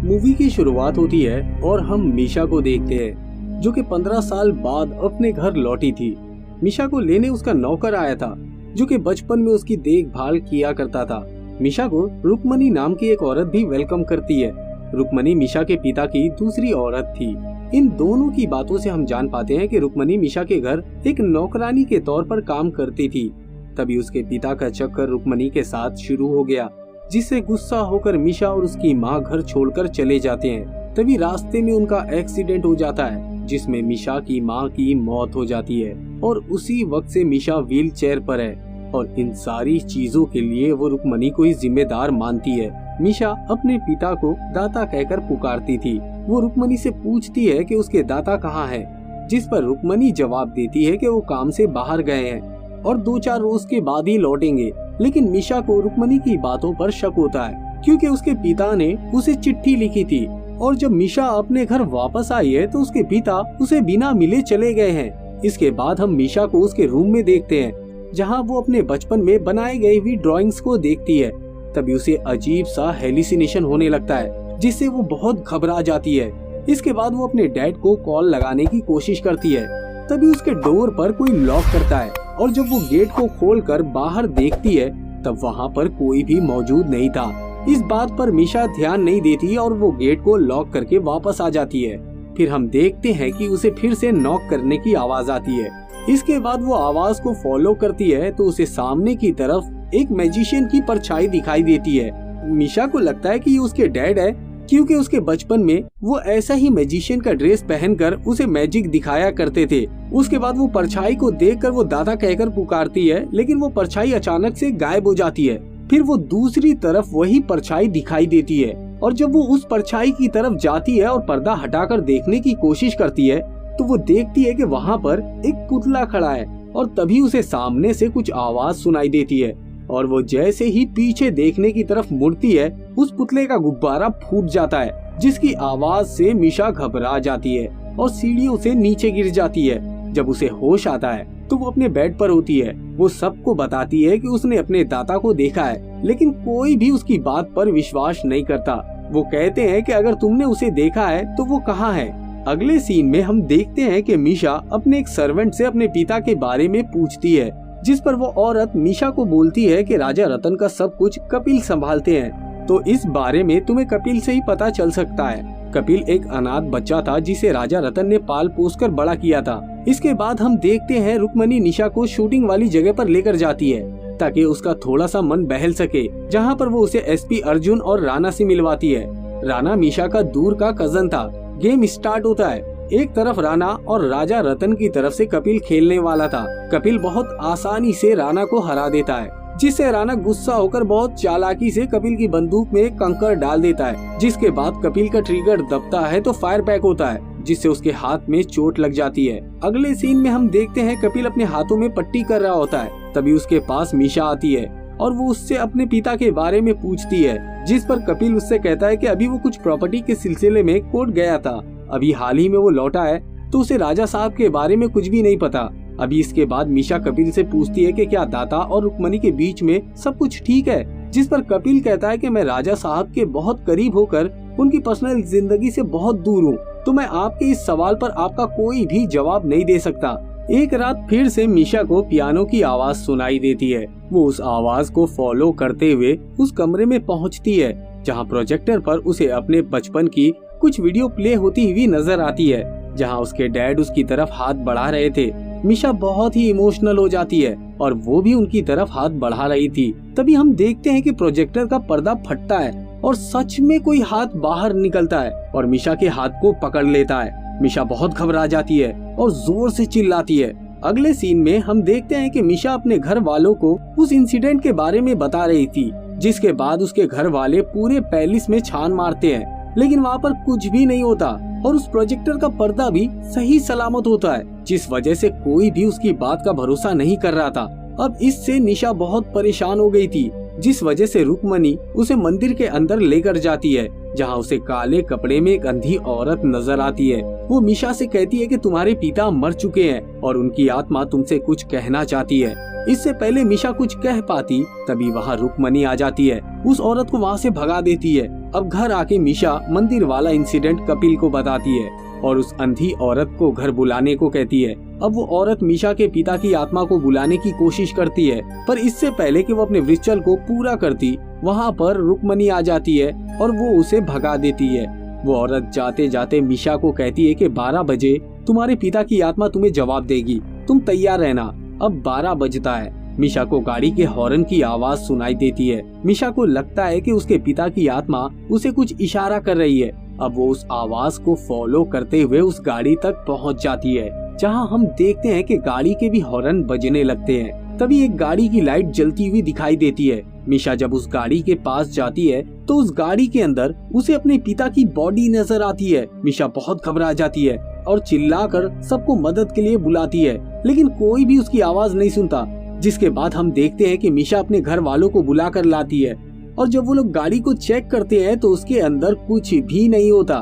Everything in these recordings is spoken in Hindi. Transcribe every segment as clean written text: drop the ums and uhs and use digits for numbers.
मूवी की शुरुआत होती है और हम मीशा को देखते हैं जो कि 15 साल बाद अपने घर लौटी थी। मीशा को लेने उसका नौकर आया था जो कि बचपन में उसकी देखभाल किया करता था। मीशा को रुक्मणी नाम की एक औरत भी वेलकम करती है। रुक्मणी मीशा के पिता की दूसरी औरत थी। इन दोनों की बातों से हम जान पाते हैं कि रुक्मणी मीशा के घर एक नौकरानी के तौर पर काम करती थी। तभी उसके पिता का चक्कर रुक्मणी के साथ शुरू हो गया, जिससे गुस्सा होकर मीशा और उसकी माँ घर छोड़कर चले जाते हैं। तभी रास्ते में उनका एक्सीडेंट हो जाता है जिसमें मीशा की माँ की मौत हो जाती है और उसी वक्त से मीशा व्हील चेयर पर है और इन सारी चीजों के लिए वो रुक्मणी को ही जिम्मेदार मानती है। मीशा अपने पिता को दाता कहकर पुकारती थी। वो रुक्मणी से पूछती है कि उसके दाता कहाँ हैं, जिस पर रुक्मणी जवाब देती है कि वो काम से बाहर गए हैं और 2-4 रोज के बाद ही लौटेंगे। लेकिन मीशा को रुक्मणी की बातों पर शक होता है क्योंकि उसके पिता ने उसे चिट्ठी लिखी थी और जब मीशा अपने घर वापस आई है तो उसके पिता उसे बिना मिले चले गए हैं। इसके बाद हम मीशा को उसके रूम में देखते हैं जहां वो अपने बचपन में बनाई गई हुई ड्राइंग्स को देखती है। तभी उसे अजीब सा हेलुसिनेशन होने लगता है जिससे वो बहुत घबरा जाती है। इसके बाद वो अपने डैड को कॉल लगाने की कोशिश करती है। तभी उसके डोर पर कोई लॉक करता है और जब वो गेट को खोलकर बाहर देखती है तब वहाँ पर कोई भी मौजूद नहीं था। इस बात पर मीशा ध्यान नहीं देती और वो गेट को लॉक करके वापस आ जाती है। फिर हम देखते हैं कि उसे फिर से नॉक करने की आवाज आती है। इसके बाद वो आवाज को फॉलो करती है तो उसे सामने की तरफ एक मैजिशियन की परछाई दिखाई देती है। मीशा को लगता है कि ये उसके डैड है क्योंकि उसके बचपन में वो ऐसा ही मैजिशियन का ड्रेस पहनकर उसे मैजिक दिखाया करते थे। उसके बाद वो परछाई को देखकर वो दादा कहकर पुकारती है, लेकिन वो परछाई अचानक से गायब हो जाती है। फिर वो दूसरी तरफ वही परछाई दिखाई देती है और जब वो उस परछाई की तरफ जाती है और पर्दा हटाकर देखने की कोशिश करती है तो वो देखती है कि वहाँ पर एक पुतला खड़ा है और तभी उसे सामने से कुछ आवाज सुनाई देती है और वो जैसे ही पीछे देखने की तरफ मुड़ती है उस पुतले का गुब्बारा फूट जाता है, जिसकी आवाज से मीशा घबरा जाती है और सीढ़ियों से नीचे गिर जाती है। जब उसे होश आता है तो वो अपने बेड पर होती है। वो सबको बताती है कि उसने अपने दाता को देखा है, लेकिन कोई भी उसकी बात पर विश्वास नहीं करता। वो कहते हैं कि अगर तुमने उसे देखा है तो वो कहाँ है। अगले सीन में हम देखते हैं कि मीशा अपने एक सर्वेंट से अपने पिता के बारे में पूछती है, जिस पर वो औरत मीशा को बोलती है कि राजा रतन का सब कुछ कपिल संभालते हैं, तो इस बारे में तुम्हें कपिल से ही पता चल सकता है। कपिल एक अनाथ बच्चा था जिसे राजा रतन ने पाल पोस कर बड़ा किया था। इसके बाद हम देखते हैं रुक्मणी निशा को शूटिंग वाली जगह पर लेकर जाती है ताकि उसका थोड़ा सा मन बहल सके, जहाँ पर वो उसे एसपी अर्जुन और राणा से मिलवाती है। राणा मीशा का दूर का कजन था। गेम स्टार्ट होता है। एक तरफ राणा और राजा रतन की तरफ से कपिल खेलने वाला था। कपिल बहुत आसानी से राणा को हरा देता है, जिससे राणा गुस्सा होकर बहुत चालाकी से कपिल की बंदूक में एक कंकर डाल देता है। जिसके बाद कपिल का ट्रिगर दबता है तो फायर बैक होता है, जिससे उसके हाथ में चोट लग जाती है। अगले सीन में हम देखते हैं कपिल अपने हाथों में पट्टी कर रहा होता है। तभी उसके पास मीशा आती है और वो उससे अपने पिता के बारे में पूछती है, जिस पर कपिल उससे कहता है कि अभी वो कुछ प्रॉपर्टी के सिलसिले में कोर्ट गया था, अभी हाल ही में वो लौटा है, तो उसे राजा साहब के बारे में कुछ भी नहीं पता। अभी इसके बाद मीशा कपिल से पूछती है कि क्या दाता और रुक्मणी के बीच में सब कुछ ठीक है, जिस पर कपिल कहता है कि मैं राजा साहब के बहुत करीब होकर उनकी पर्सनल जिंदगी से बहुत दूर हूँ, तो मैं आपके इस सवाल पर आपका कोई भी जवाब नहीं दे सकता। एक रात फिर से मीशा को पियानो की आवाज सुनाई देती है। वो उस आवाज को फॉलो करते हुए उस कमरे में पहुंचती है जहां प्रोजेक्टर पर उसे अपने बचपन की कुछ वीडियो प्ले होती हुई नजर आती है, जहां उसके डैड उसकी तरफ हाथ बढ़ा रहे थे। मीशा बहुत ही इमोशनल हो जाती है और वो भी उनकी तरफ हाथ बढ़ा रही थी। तभी हम देखते हैं कि प्रोजेक्टर का पर्दा फटता है और सच में कोई हाथ बाहर निकलता है और मीशा के हाथ को पकड़ लेता है। मीशा बहुत घबरा जाती है और जोर से चिल्लाती है। अगले सीन में हम देखते हैं कि मीशा अपने घर वालों को उस इंसिडेंट के बारे में बता रही थी, जिसके बाद उसके घर वाले पूरे पैलेस में छान मारते हैं, लेकिन वहाँ पर कुछ भी नहीं होता और उस प्रोजेक्टर का पर्दा भी सही सलामत होता है, जिस वजह से कोई भी उसकी बात का भरोसा नहीं कर रहा था। अब इससे निशा बहुत परेशान हो गई थी, जिस वजह से रुक्मणी उसे मंदिर के अंदर लेकर जाती है, जहाँ उसे काले कपड़े में एक अंधी औरत नजर आती है। वो मीशा से कहती है कि तुम्हारे पिता मर चुके हैं और उनकी आत्मा तुमसे कुछ कहना चाहती है। इससे पहले मीशा कुछ कह पाती तभी वहाँ रुक्मणी आ जाती है, उस औरत को वहाँ से भगा देती है अब घर आके मीशा मंदिर वाला इंसिडेंट कपिल को बताती है और उस अंधी औरत को घर बुलाने को कहती है। अब वो औरत मीशा के पिता की आत्मा को बुलाने की कोशिश करती है, पर इससे पहले कि वो अपने रिचुअल को पूरा करती, वहाँ पर रुक्मणी आ जाती है और वो उसे भगा देती है। वो औरत जाते जाते मीशा को कहती है कि 12 बजे तुम्हारे पिता की आत्मा तुम्हें जवाब देगी, तुम तैयार रहना। अब 12 बजता है। मीशा को गाड़ी के हॉर्न की आवाज सुनाई देती है। मीशा को लगता है कि उसके पिता की आत्मा उसे कुछ इशारा कर रही है। अब वो उस आवाज को फॉलो करते हुए उस गाड़ी तक पहुंच जाती है, जहां हम देखते हैं कि गाड़ी के भी हॉर्न बजने लगते हैं। तभी एक गाड़ी की लाइट जलती हुई दिखाई देती है। मीशा जब उस गाड़ी के पास जाती है तो उस गाड़ी के अंदर उसे अपने पिता की बॉडी नजर आती है। मीशा बहुत घबरा जाती है और चिल्लाकर सबको मदद के लिए बुलाती है, लेकिन कोई भी उसकी आवाज नहीं सुनता। जिसके बाद हम देखते हैं कि मीशा अपने घर वालों को बुला कर लाती है और जब वो लोग गाड़ी को चेक करते हैं तो उसके अंदर कुछ भी नहीं होता।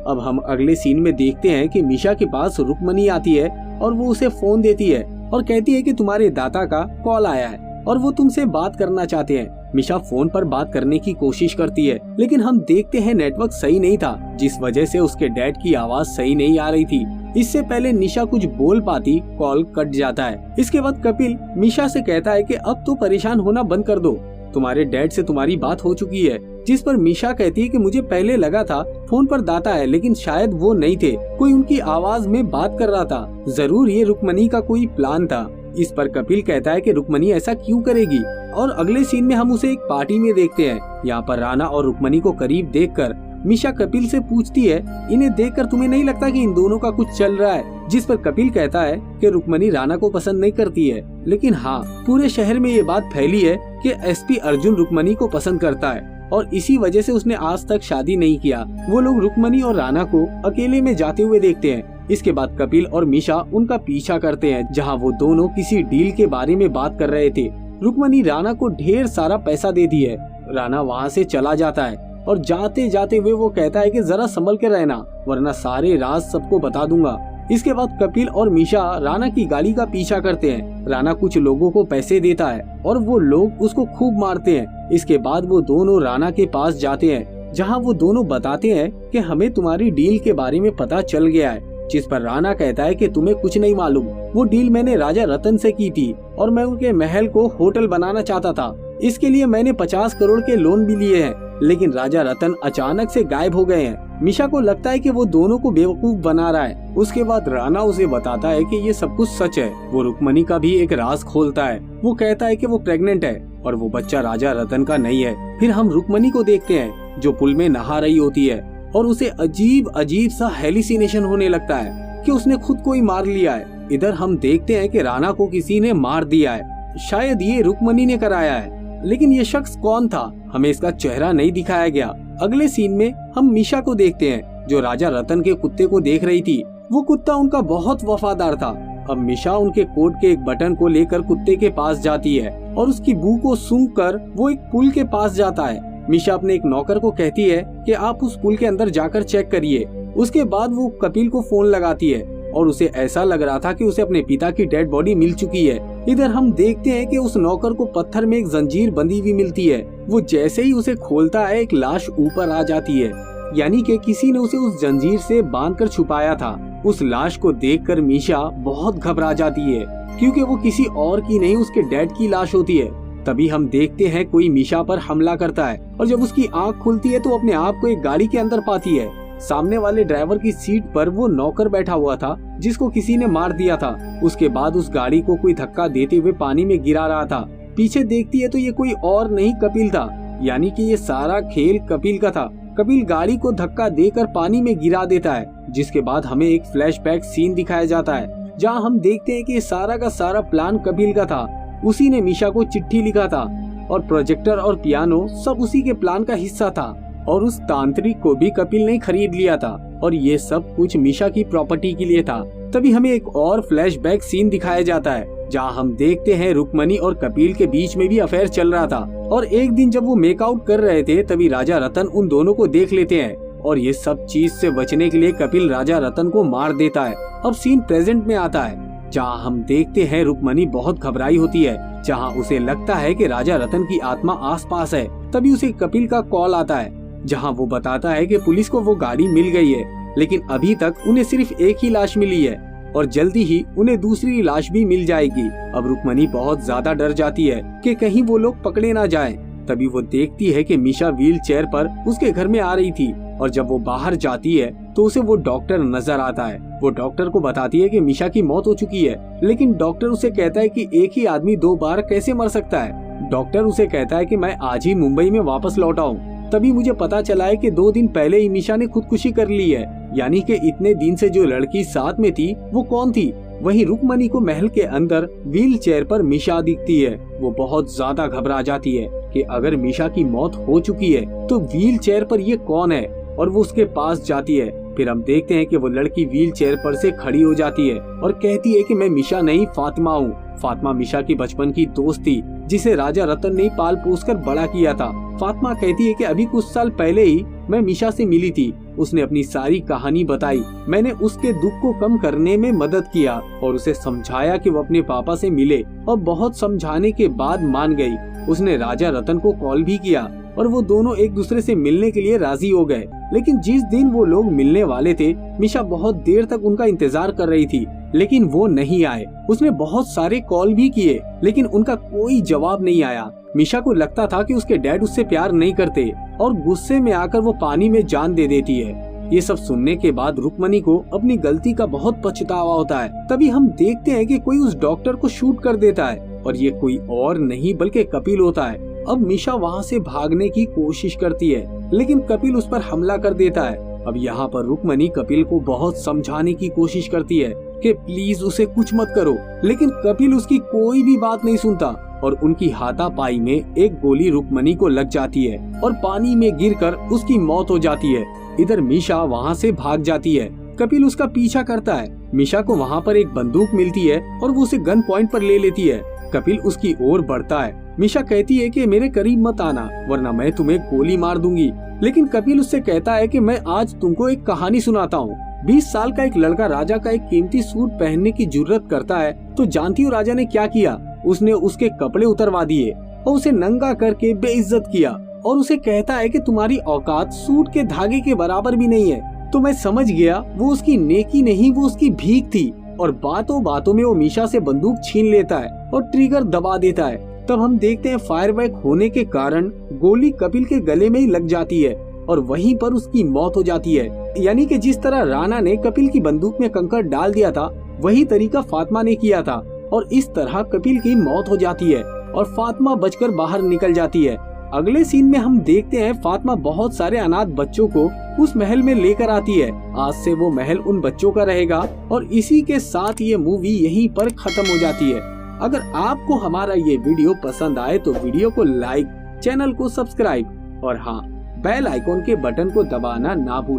अब हम अगले सीन में देखते हैं कि मीशा के पास रुक्मणी आती है और वो उसे फोन देती है और कहती है कि तुम्हारे दादा का कॉल आया है और वो तुमसे बात करना चाहते हैं। मीशा फोन पर बात करने की कोशिश करती है, लेकिन हम देखते हैं नेटवर्क सही नहीं था, जिस वजह से उसके डैड की आवाज सही नहीं आ रही थी। इससे पहले निशा कुछ बोल पाती, कॉल कट जाता है। इसके बाद कपिल मीशा से कहता है कि अब तो परेशान होना बंद कर दो, तुम्हारे डैड से तुम्हारी बात हो चुकी है। जिस पर मीशा कहती है कि मुझे पहले लगा था फोन पर दाता है, लेकिन शायद वो नहीं थे, कोई उनकी आवाज में बात कर रहा था, जरूर ये रुक्मणी का कोई प्लान था। इस पर कपिल कहता है कि रुक्मणी ऐसा क्यों करेगी, और अगले सीन में हम उसे एक पार्टी में देखते हैं। यहाँ पर राणा और रुक्मणी को करीब देखकर मीशा कपिल से पूछती है, इन्हें देखकर तुम्हें नहीं लगता कि इन दोनों का कुछ चल रहा है? जिस पर कपिल कहता है कि रुक्मणी राणा को पसंद नहीं करती है, लेकिन हाँ, पूरे शहर में ये बात फैली है कि एसपी अर्जुन रुक्मणी को पसंद करता है और इसी वजह से उसने आज तक शादी नहीं किया। वो लोग रुक्मणी और राणा को अकेले में जाते हुए देखते हैं। इसके बाद कपिल और मीशा उनका पीछा करते हैं, जहाँ वो दोनों किसी डील के बारे में बात कर रहे थे। रुक्मणी राणा को ढेर सारा पैसा देती है। राणा वहाँ से चला जाता है और जाते जाते हुए वो कहता है कि जरा संभल के रहना, वरना सारे राज सबको बता दूंगा। इसके बाद कपिल और मीशा राणा की गाड़ी का पीछा करते हैं। राणा कुछ लोगों को पैसे देता है और वो लोग उसको खूब मारते हैं। इसके बाद वो दोनों राणा के पास जाते हैं, जहाँ वो दोनों बताते हैं कि हमें तुम्हारी डील के बारे में पता चल गया है। जिस पर राणा कहता है कि तुम्हें कुछ नहीं मालूम, वो डील मैंने राजा रतन से की थी और मैं उनके महल को होटल बनाना चाहता था। इसके लिए मैंने 50 करोड़ के लोन भी लिए हैं, लेकिन राजा रतन अचानक से गायब हो गए हैं। मीशा को लगता है कि वो दोनों को बेवकूफ बना रहा है। उसके बाद राणा उसे बताता है कि ये सब कुछ सच है। वो रुक्मणी का भी एक राज खोलता है। वो कहता है कि वो प्रेग्नेंट है और वो बच्चा राजा रतन का नहीं है। फिर हम रुक्मणी को देखते हैं जो पुल में नहा रही होती है और उसे अजीब अजीब सा हेलिसिनेशन होने लगता है कि उसने खुद को ही मार लिया है। इधर हम देखते हैं कि राणा को किसी ने मार दिया है, शायद ये रुक्मणी ने कराया है, लेकिन ये शख्स कौन था हमें इसका चेहरा नहीं दिखाया गया। अगले सीन में हम मीशा को देखते हैं जो राजा रतन के कुत्ते को देख रही थी। वो कुत्ता उनका बहुत वफादार था। अब मीशा उनके कोट के एक बटन को लेकर कुत्ते के पास जाती है और उसकी बू को सूंघकर वो एक पुल के पास जाता है। मीशा अपने एक नौकर को कहती है कि आप उस पुल के अंदर जाकर चेक करिए। उसके बाद वो कपिल को फोन लगाती है और उसे ऐसा लग रहा था कि उसे अपने पिता की डेड बॉडी मिल चुकी है। इधर हम देखते हैं कि उस नौकर को पत्थर में एक जंजीर बंधी हुई मिलती है। वो जैसे ही उसे खोलता है एक लाश ऊपर आ जाती है, यानी कि किसी ने उसे उस जंजीर से बांधकर छुपाया था। उस लाश को देखकर मीशा बहुत घबरा जाती है, क्योंकि वो किसी और की नहीं उसके डैड की लाश होती है। तभी हम देखते हैं कोई मीशा पर हमला करता है और जब उसकी आंख खुलती है तो अपने आप को एक गाड़ी के अंदर पाती है। सामने वाले ड्राइवर की सीट पर वो नौकर बैठा हुआ था जिसको किसी ने मार दिया था। उसके बाद उस गाड़ी को कोई धक्का देते हुए पानी में गिरा रहा था। पीछे देखती है तो ये कोई और नहीं कपिल था, यानी कि ये सारा खेल कपिल का था। कपिल गाड़ी को धक्का देकर पानी में गिरा देता है, जिसके बाद हमें एक फ्लैशबैक सीन दिखाया जाता है जहाँ हम देखते हैं कि ये सारा का सारा प्लान कपिल का था। उसी ने मीशा को चिट्ठी लिखा था और प्रोजेक्टर और पियानो सब उसी के प्लान का हिस्सा था और उस तांत्रिक को भी कपिल ने खरीद लिया था और ये सब कुछ मीशा की प्रॉपर्टी के लिए था। तभी हमें एक और फ्लैशबैक सीन दिखाया जाता है जहाँ हम देखते हैं रुक्मणी और कपिल के बीच में भी अफेयर चल रहा था और एक दिन जब वो मेकआउट कर रहे थे तभी राजा रतन उन दोनों को देख लेते हैं और ये सब चीज से बचने के लिए कपिल राजा रतन को मार देता है। अब सीन प्रेजेंट में आता है जहाँ हम देखते हैं रुक्मणी बहुत घबराई होती है, जहाँ उसे लगता है कि राजा रतन की आत्मा आसपास है। तभी उसे कपिल का कॉल आता है जहाँ वो बताता है कि पुलिस को वो गाड़ी मिल गई है, लेकिन अभी तक उन्हें सिर्फ एक ही लाश मिली है और जल्दी ही उन्हें दूसरी लाश भी मिल जाएगी। अब रुक्मणी बहुत ज्यादा डर जाती है कि कहीं वो लोग पकड़े ना जाएं। तभी वो देखती है कि मीशा व्हील चेयर पर उसके घर में आ रही थी और जब वो बाहर जाती है तो उसे वो डॉक्टर नजर आता है। वो डॉक्टर को बताती है कि मीशा की मौत हो चुकी है, लेकिन डॉक्टर उसे कहता है कि एक ही आदमी 2 बार कैसे मर सकता है। डॉक्टर उसे कहता है कि मैं आज ही मुंबई में वापस लौटा हूँ, तभी मुझे पता चला है कि 2 दिन पहले ही मीशा ने खुदकुशी कर ली है। यानी कि इतने दिन से जो लड़की साथ में थी वो कौन थी? वहीं रुक्मणी को महल के अंदर व्हील चेयर पर मीशा दिखती है। वो बहुत ज्यादा घबरा जाती है कि अगर मीशा की मौत हो चुकी है तो व्हील चेयर पर ये कौन है, और वो उसके पास जाती है। फिर हम देखते हैं कि वो लड़की व्हील चेयर पर से खड़ी हो जाती है और कहती है कि मैं मीशा नहीं फातिमा हूँ। फातिमा मीशा की बचपन की दोस्त थी जिसे राजा रतन ने पाल पोस कर बड़ा किया था। फातिमा कहती है कि अभी कुछ साल पहले ही मैं मीशा से मिली थी, उसने अपनी सारी कहानी बताई। मैंने उसके दुख को कम करने में मदद किया और उसे समझाया कि वो अपने पापा से मिले, और बहुत समझाने के बाद मान गई। उसने राजा रतन को कॉल भी किया और वो दोनों एक दूसरे से मिलने के लिए राजी हो गए। लेकिन जिस दिन वो लोग मिलने वाले थे, मीशा बहुत देर तक उनका इंतजार कर रही थी, लेकिन वो नहीं आए। उसने बहुत सारे कॉल भी किए, लेकिन उनका कोई जवाब नहीं आया। मीशा को लगता था कि उसके डैड उससे प्यार नहीं करते और गुस्से में आकर वो पानी में जान दे देती है। ये सब सुनने के बाद रुक्मणी को अपनी गलती का बहुत पछतावा होता है। तभी हम देखते हैं कि कोई उस डॉक्टर को शूट कर देता है और ये कोई और नहीं बल्कि कपिल होता है। अब मीशा वहाँ से भागने की कोशिश करती है, लेकिन कपिल उस पर हमला कर देता है। अब यहाँ पर रुक्मणी कपिल को बहुत समझाने की कोशिश करती है कि प्लीज उसे कुछ मत करो, लेकिन कपिल उसकी कोई भी बात नहीं सुनता और उनकी हाथापाई में एक गोली रुक्मणी को लग जाती है और पानी में गिरकर उसकी मौत हो जाती है। इधर मीशा वहाँ से भाग जाती है। कपिल उसका पीछा करता है। मीशा को वहाँ पर एक बंदूक मिलती है और वो उसे गन पॉइंट पर ले लेती है। कपिल उसकी ओर बढ़ता है। मीशा कहती है कि मेरे करीब मत आना वरना मैं तुम्हें गोली मार दूंगी, लेकिन कपिल उससे कहता है कि मैं आज तुमको एक कहानी सुनाता हूँ। 20 साल का एक लड़का राजा का एक कीमती सूट पहनने की जुर्रत करता है तो जानती हो राजा ने क्या किया? उसने उसके कपड़े उतरवा दिए और उसे नंगा करके बेइज्जत किया और उसे कहता है कि तुम्हारी औकात सूट के धागे के बराबर भी नहीं है। तो मैं समझ गया वो उसकी नेकी नहीं, वो उसकी भीख थी। और बातों बातों में वो मीशा से बंदूक छीन लेता है और ट्रिगर दबा देता है। तब हम देखते हैं फायरबैक होने के कारण गोली कपिल के गले में ही लग जाती है और वहीं पर उसकी मौत हो जाती है। यानी कि जिस तरह राणा ने कपिल की बंदूक में कंकड़ डाल दिया था, वही तरीका फातिमा ने किया था और इस तरह कपिल की मौत हो जाती है और फातिमा बचकर बाहर निकल जाती है। अगले सीन में हम देखते हैं फातिमा बहुत सारे अनाथ बच्चों को उस महल में लेकर आती है। आज से वो महल उन बच्चों का रहेगा और इसी के साथ ये मूवी यहीं पर खत्म हो जाती है। अगर आपको हमारा ये वीडियो पसंद आए तो वीडियो को लाइक, चैनल को सब्सक्राइब और हाँ, बेल आइकॉन के बटन को दबाना ना भूलें।